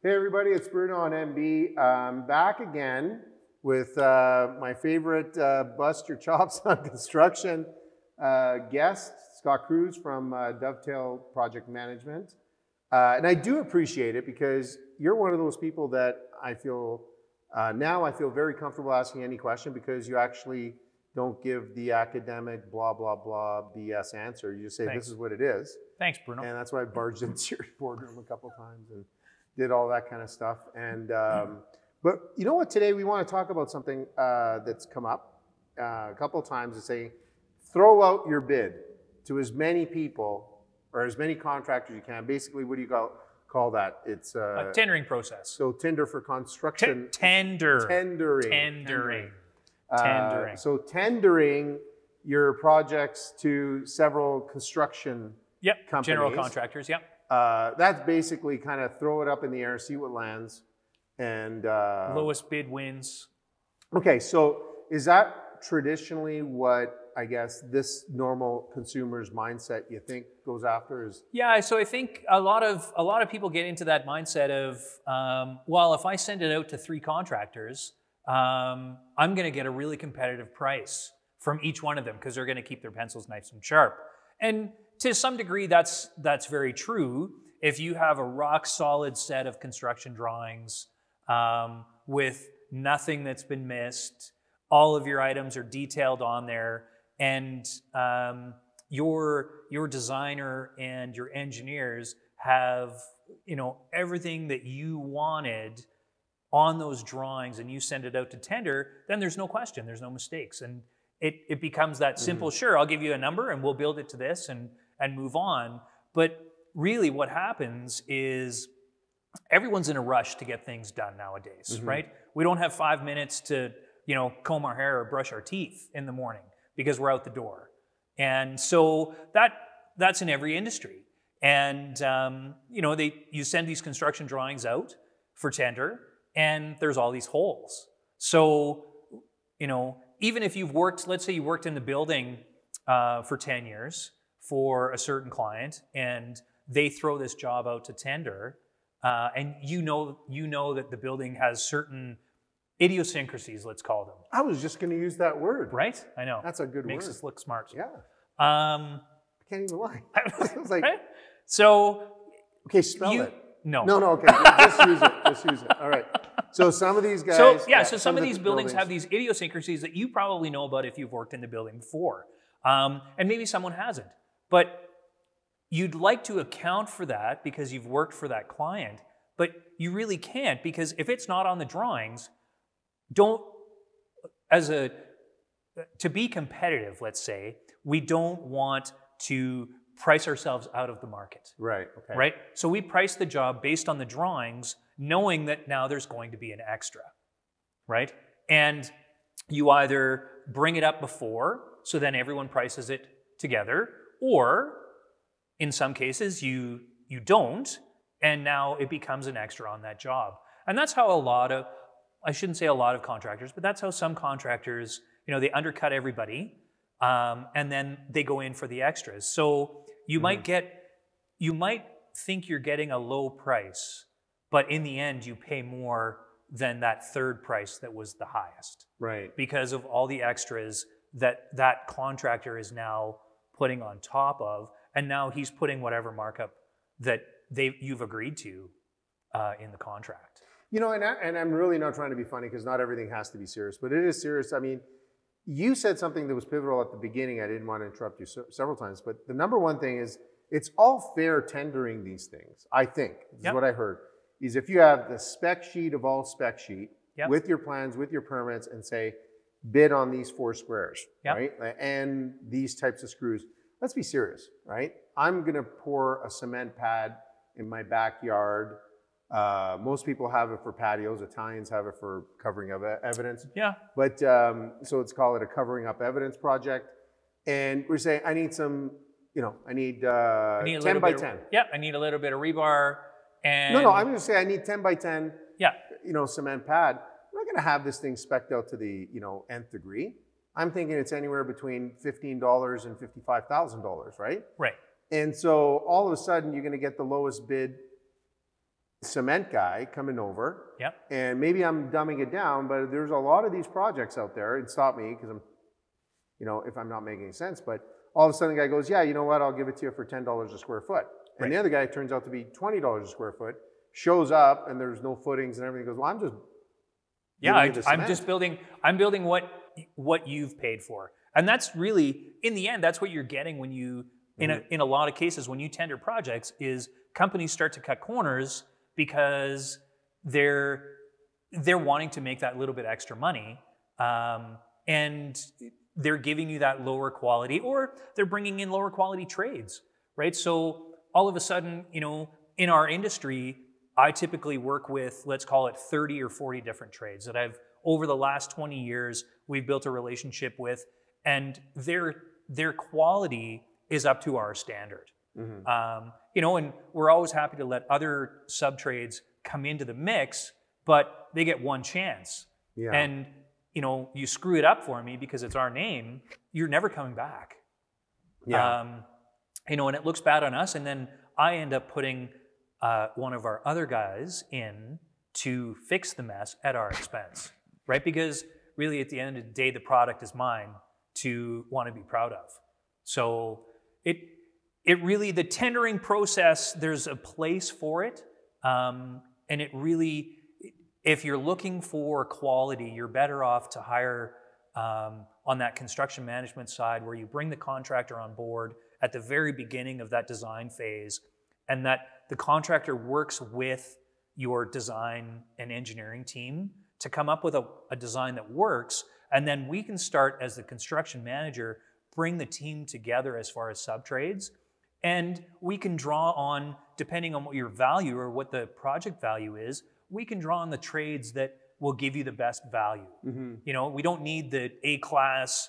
Hey everybody, it's Bruno on MB. I'm back again with my favorite bust your chops on construction guest, Scott Cruz from Dovetail Project Management. And I do appreciate it because you're one of those people that I feel, now I feel very comfortable asking any question because you actually don't give the academic blah, blah, blah BS answer. You just say, This is what it is. Thanks, Bruno. And that's why I barged into your boardroom a couple times and did all that kind of stuff. And but you know what? Today we want to talk about something that's come up a couple of times. Is saying, throw out your bid to as many people or as many contractors you can. Basically, what do you call that? It's a tendering process. So tender for construction. Tendering. So tendering your projects to several construction companies. General contractors. That's basically kind of throw it up in the air, see what lands, and lowest bid wins. Okay, so is that traditionally what I guess this normal consumer's mindset you think goes after is? Yeah, so I think a lot of people get into that mindset of, well, if I send it out to 3 contractors, I'm going to get a really competitive price from each one of them because they're going to keep their pencils nice and sharp. And to some degree, that's very true. If you have a rock solid set of construction drawings with nothing that's been missed, all of your items are detailed on there, and your designer and your engineers have everything that you wanted on those drawings, and you send it out to tender, then there's no question, there's no mistakes, and it becomes that simple. Sure, I'll give you a number and we'll build it to this and move on. But really what happens is everyone's in a rush to get things done nowadays, right? We don't have 5 minutes to, comb our hair or brush our teeth in the morning because we're out the door. And so that's in every industry. And, you send these construction drawings out for tender and there's all these holes. So, even if you've worked, let's say you worked in the building for 10 years for a certain client and they throw this job out to tender, and you know that the building has certain idiosyncrasies, let's call them. I was just going to use that word. Right? I know. That's a good word. Makes us look smart. Yeah. I can't even lie. It's like, right? So. Okay, spell it. No. No, okay. Just use it. Just use it. All right. So some of these guys. So some of these buildings have these idiosyncrasies that you probably know about if you've worked in the building before. And maybe someone hasn't. But you'd like to account for that because you've worked for that client, but you really can't, because if it's not on the drawings, to be competitive, let's say, we don't want to price ourselves out of the market. Right, okay. Right? So we price the job based on the drawings, knowing that now there's going to be an extra, right? And you either bring it up before, so then everyone prices it together, or in some cases you don't, and now it becomes an extra on that job. And that's how I shouldn't say a lot of contractors, but that's how some contractors, they undercut everybody, and then they go in for the extras. So you might think you're getting a low price, but in the end you pay more than that third price that was the highest. Right. Because of all the extras that contractor is now putting on top of, and now he's putting whatever markup that you've agreed to in the contract. And I'm really not trying to be funny because not everything has to be serious, but it is serious. I mean, you said something that was pivotal at the beginning. I didn't want to interrupt you several times, but the number one thing is it's all fair tendering these things, I think. This is what I heard, is if you have the spec sheet of all spec sheet with your plans, with your permits, and say, bid on these 4 squares, right? And these types of screws. Let's be serious, right? I'm going to pour a cement pad in my backyard. Most people have it for patios. Italians have it for covering up evidence. Yeah. But so let's call it a covering up evidence project. And we're saying, I need some, I need 10 by 10. I need a little bit of rebar. And No, I'm going to say I need 10 by 10, yeah, cement pad. I'm not going to have this thing spec'd out to the, nth degree. I'm thinking it's anywhere between $15 and $55,000, right? Right. And so all of a sudden you're going to get the lowest bid cement guy coming over. Yep. And maybe I'm dumbing it down, but there's a lot of these projects out there. And stop me because I'm, you know, if I'm not making sense. But all of a sudden the guy goes, yeah, you know what? I'll give it to you for $10 a square foot. And the other guy turns out to be $20 a square foot, shows up and there's no footings and everything. Goes, well, I'm just I'm just building. I'm building what you've paid for, and that's really, in the end, that's what you're getting when you, in a lot of cases, when you tender projects, is companies start to cut corners because they're wanting to make that little bit extra money, and they're giving you that lower quality, or they're bringing in lower quality trades, right? So all of a sudden, you know, in our industry, I typically work with, let's call it 30 or 40 different trades that I've, over the last 20 years, we've built a relationship with, and their quality is up to our standard. You know, and we're always happy to let other sub-trades come into the mix, but they get one chance. And, you know, you screw it up for me because it's our name, you're never coming back. You know, and it looks bad on us, and then I end up putting one of our other guys in to fix the mess at our expense, right? Because really at the end of the day, the product is mine to want to be proud of. So it really, the tendering process, there's a place for it. And it really, if you're looking for quality, you're better off to hire on that construction management side where you bring the contractor on board at the very beginning of that design phase, and that the contractor works with your design and engineering team to come up with a design that works, and then we can start as the construction manager, bring the team together as far as sub-trades, and we can draw on, depending on what your value or what the project value is, we can draw on the trades that will give you the best value. You know, we don't need the A-class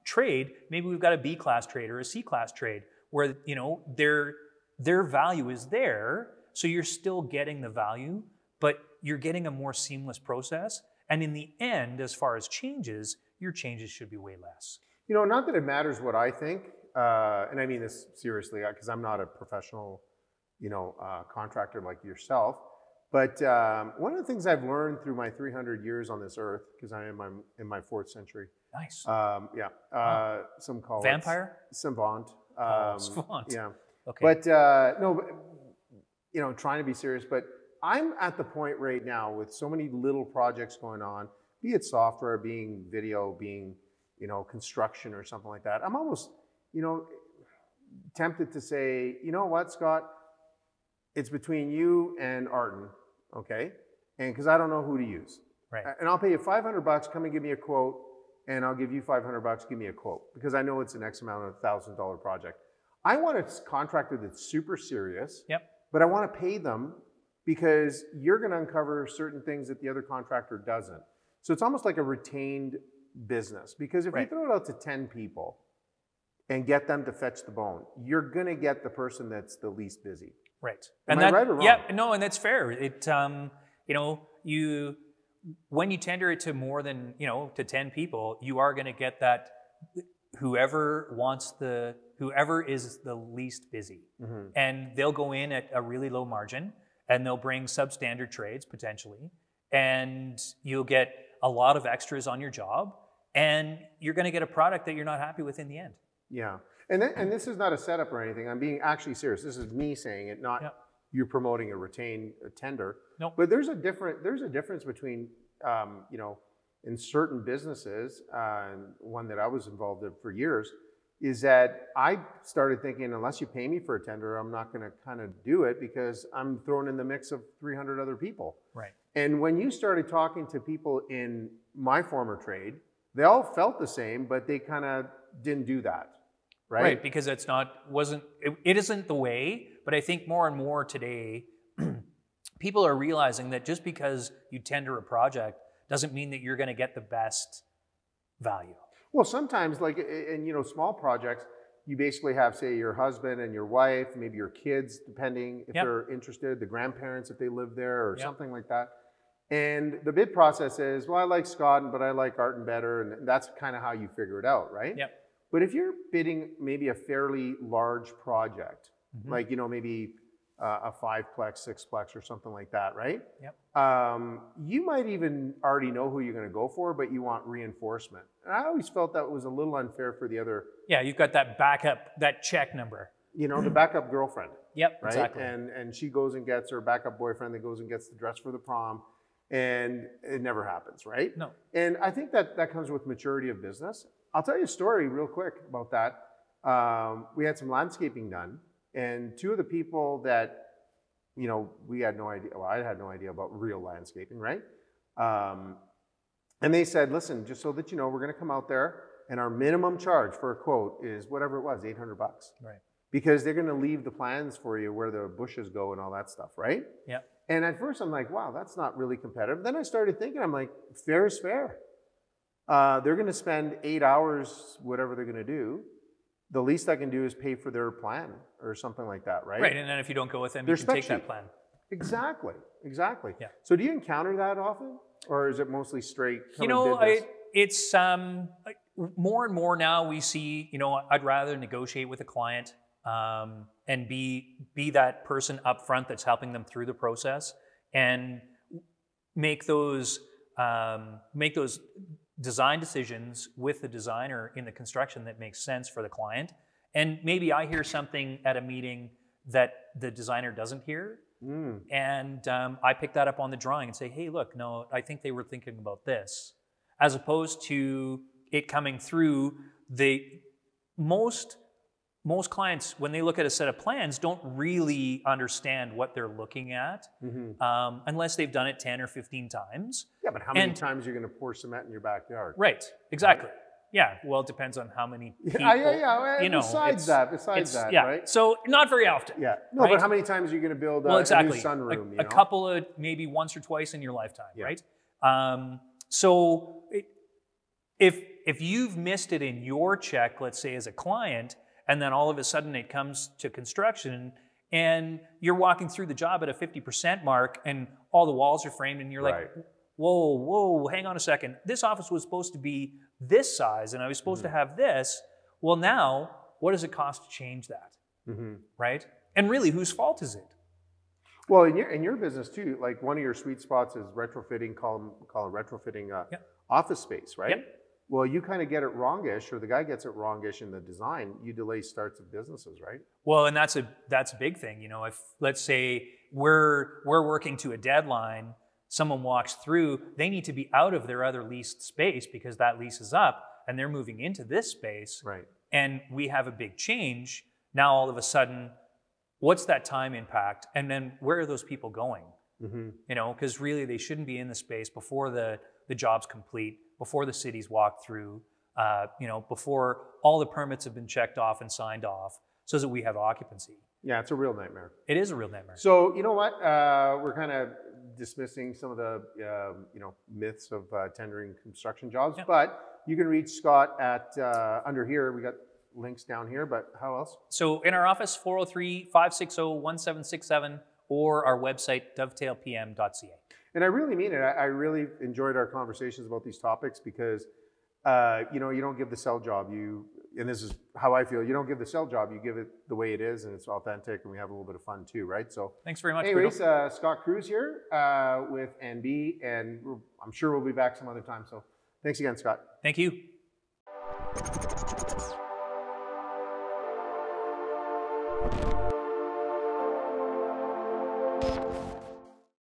trade. Maybe we've got a B-class trade or a C-class trade where, you know, their value is there, so you're still getting the value, but you're getting a more seamless process. And in the end, as far as changes, your changes should be way less. You know, not that it matters what I think, and I mean this seriously, because I'm not a professional, you know, contractor like yourself, but one of the things I've learned through my 300 years on this earth, because I am in my 4th century. Nice. Some call Vampire? it savant. Savant. Yeah. Okay. But no, you know, trying to be serious, but I'm at the point right now with so many little projects going on, be it software, being video, being, you know, construction or something like that. I'm almost, you know, tempted to say, you know what, Scott, it's between you and Arden, okay? And because I don't know who to use. Right. And I'll pay you $500, come and give me a quote, and I'll give you $500, give me a quote, because I know it's an X amount of $1,000 project. I want a contractor that's super serious, but I want to pay them because you're going to uncover certain things that the other contractor doesn't. So it's almost like a retained business, because if you throw it out to 10 people and get them to fetch the bone, you're going to get the person that's the least busy. Right. Am I right or wrong? Yeah, no, and that's fair. It, you know, when you tender it to more than, you know, to 10 people, you are going to get that whoever is the least busy. And they'll go in at a really low margin, and they'll bring substandard trades potentially, and you'll get a lot of extras on your job, and you're going to get a product that you're not happy with in the end. Yeah. And this is not a setup or anything. I'm being actually serious. This is me saying it, not you promoting a retained tender. No. But there's a difference between, you know, in certain businesses, one that I was involved in for years, is that I started thinking, unless you pay me for a tender, I'm not going to kind of do it because I'm thrown in the mix of 300 other people. Right. And when you started talking to people in my former trade, they all felt the same, but they kind of didn't do that. Right? Right, because it isn't the way, but I think more and more today, people are realizing that just because you tender a project doesn't mean that you're going to get the best value. Well, sometimes, like in, you know, small projects, you basically have, say, your husband and your wife, maybe your kids, depending if they're interested, the grandparents if they live there or something like that. And the bid process is, well, I like Scott, but I like Arden better, and that's kind of how you figure it out, right? Yep. But if you're bidding maybe a fairly large project, like, you know, maybe a 5-plex, 6-plex, or something like that, right? Yep. You might even already know who you're going to go for, but you want reinforcement. And I always felt that was a little unfair for the other. Yeah, you've got that backup, that check number. You know, the backup girlfriend. Yep, right? exactly. And she goes and gets her backup boyfriend that goes and gets the dress for the prom, and it never happens, right? No. And I think that comes with maturity of business. I'll tell you a story real quick about that. We had some landscaping done, and two of the people that, you know, we had no idea, well, I had no idea about real landscaping, right? And they said, listen, just so that you know, we're going to come out there, and our minimum charge for a quote is whatever it was, $800. Right. Because they're going to leave the plans for you where the bushes go and all that stuff, right? Yeah. And at first I'm like, wow, that's not really competitive. Then I started thinking, I'm like, fair is fair. They're going to spend 8 hours, whatever they're going to do. The least I can do is pay for their plan or something like that, right? Right, and then if you don't go with them, you can take that plan. Exactly, exactly. Yeah. So do you encounter that often? Or is it mostly straight? You know, it's more and more now we see, you know, I'd rather negotiate with a client and be that person up front that's helping them through the process and make those design decisions with the designer in the construction that makes sense for the client. And maybe I hear something at a meeting that the designer doesn't hear. And I pick that up on the drawing and say, hey, look, no, I think they were thinking about this. As opposed to it coming through, most clients, when they look at a set of plans, don't really understand what they're looking at unless they've done it 10 or 15 times. Yeah, but how many times are you going to pour cement in your backyard? Right, exactly. Right? Yeah, well, it depends on how many people. You know, besides that, yeah. Right? So not very often. Yeah. No, right? But how many times are you going to build a new sunroom? A couple of, maybe once or twice in your lifetime, right? So if you've missed it in your check, let's say as a client, and then all of a sudden it comes to construction and you're walking through the job at a 50% mark and all the walls are framed and you're like, whoa, hang on a second. This office was supposed to be this size and I was supposed to have this. Well, now, what does it cost to change that, right? And really, whose fault is it? Well, in your business too, like one of your sweet spots is retrofitting, call it retrofitting office space, right? Yep. Well, you kind of get it wrongish, or the guy gets it wrongish in the design, you delay starts of businesses, right? Well, and that's a big thing. You know, if let's say we're working to a deadline, someone walks through, they need to be out of their other leased space because that lease is up and they're moving into this space. Right. And we have a big change. Now all of a sudden, what's that time impact? And then where are those people going? You know, because really they shouldn't be in the space before the job's complete, before the city's walked through, you know, before all the permits have been checked off and signed off so that we have occupancy. Yeah, it's a real nightmare. It is a real nightmare. So, you know what? We're kind of dismissing some of the, you know, myths of tendering construction jobs, but you can reach Scott at, under here, we got links down here, but how else? So in our office, 403-560-1767, or our website, dovetailpm.ca. And I really mean it. I really enjoyed our conversations about these topics because, you know, you don't give the sell job, and this is how I feel, you don't give the sell job, you give it the way it is and it's authentic and we have a little bit of fun too, right? So thanks very much, anyways, Scott Cruz here with NB, and I'm sure we'll be back some other time. So thanks again, Scott. Thank you.